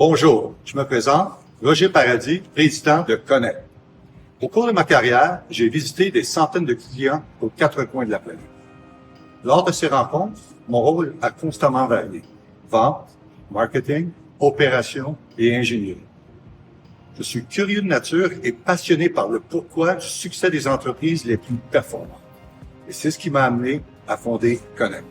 Bonjour, je me présente, Roger Paradis, président de Connect. Au cours de ma carrière, j'ai visité des centaines de clients aux quatre coins de la planète. Lors de ces rencontres, mon rôle a constamment varié. Vente, marketing, opération et ingénierie. Je suis curieux de nature et passionné par le pourquoi du succès des entreprises les plus performantes. Et c'est ce qui m'a amené à fonder Connect.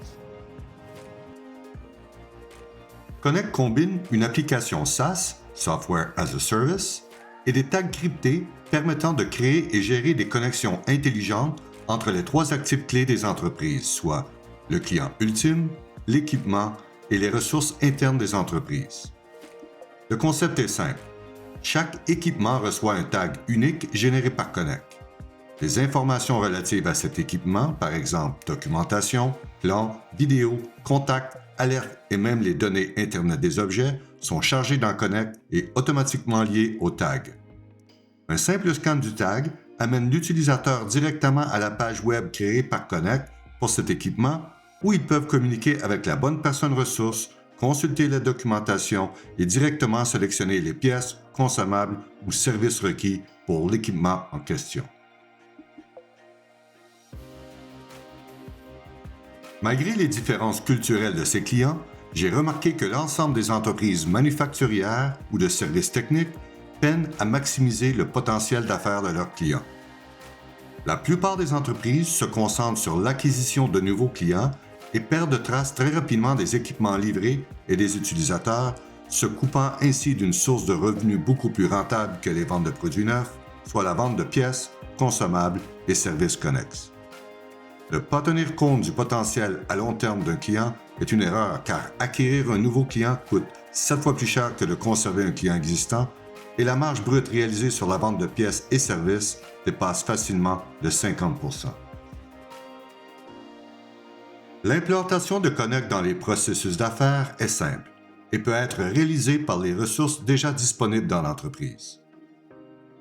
Connect combine une application SaaS, Software as a Service, et des tags cryptés permettant de créer et gérer des connexions intelligentes entre les trois actifs clés des entreprises, soit le client ultime, l'équipement et les ressources internes des entreprises. Le concept est simple. Chaque équipement reçoit un tag unique généré par Connect. Les informations relatives à cet équipement, par exemple documentation, plan, vidéo, contact, alerte et même les données Internet des objets, sont chargées dans Connect et automatiquement liées au tag. Un simple scan du tag amène l'utilisateur directement à la page web créée par Connect pour cet équipement où ils peuvent communiquer avec la bonne personne ressource, consulter la documentation et directement sélectionner les pièces, consommables ou services requis pour l'équipement en question. Malgré les différences culturelles de ses clients, j'ai remarqué que l'ensemble des entreprises manufacturières ou de services techniques peinent à maximiser le potentiel d'affaires de leurs clients. La plupart des entreprises se concentrent sur l'acquisition de nouveaux clients et perdent trace très rapidement des équipements livrés et des utilisateurs, se coupant ainsi d'une source de revenus beaucoup plus rentable que les ventes de produits neufs, soit la vente de pièces, consommables et services connexes. Ne pas tenir compte du potentiel à long terme d'un client est une erreur car acquérir un nouveau client coûte 7 fois plus cher que de conserver un client existant et la marge brute réalisée sur la vente de pièces et services dépasse facilement de 50%. L'implantation de Connect dans les processus d'affaires est simple et peut être réalisée par les ressources déjà disponibles dans l'entreprise.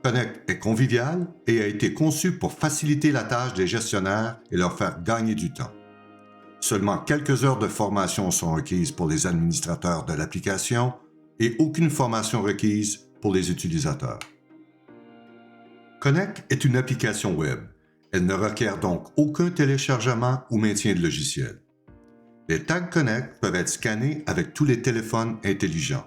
Connect est convivial et a été conçu pour faciliter la tâche des gestionnaires et leur faire gagner du temps. Seulement quelques heures de formation sont requises pour les administrateurs de l'application et aucune formation requise pour les utilisateurs. Connect est une application web. Elle ne requiert donc aucun téléchargement ou maintien de logiciel. Les tags Connect peuvent être scannés avec tous les téléphones intelligents.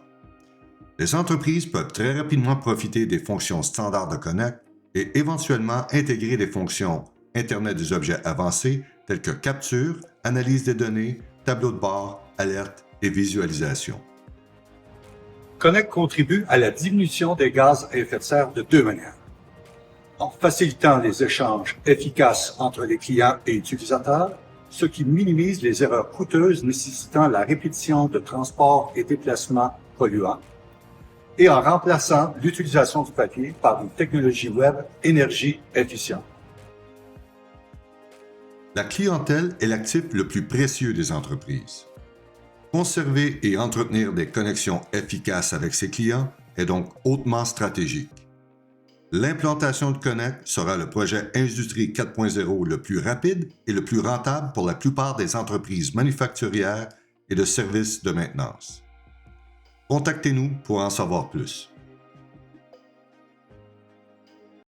Les entreprises peuvent très rapidement profiter des fonctions standards de Connect et éventuellement intégrer des fonctions Internet des objets avancées telles que capture, analyse des données, tableau de bord, alerte et visualisation. Connect contribue à la diminution des gaz à effet de serre de deux manières. En facilitant les échanges efficaces entre les clients et utilisateurs, ce qui minimise les erreurs coûteuses nécessitant la répétition de transports et déplacements polluants, et en remplaçant l'utilisation du papier par une technologie web énergie efficiente. La clientèle est l'actif le plus précieux des entreprises. Conserver et entretenir des connexions efficaces avec ses clients est donc hautement stratégique. L'implantation de Connect sera le projet Industrie 4.0 le plus rapide et le plus rentable pour la plupart des entreprises manufacturières et de services de maintenance. Contactez-nous pour en savoir plus.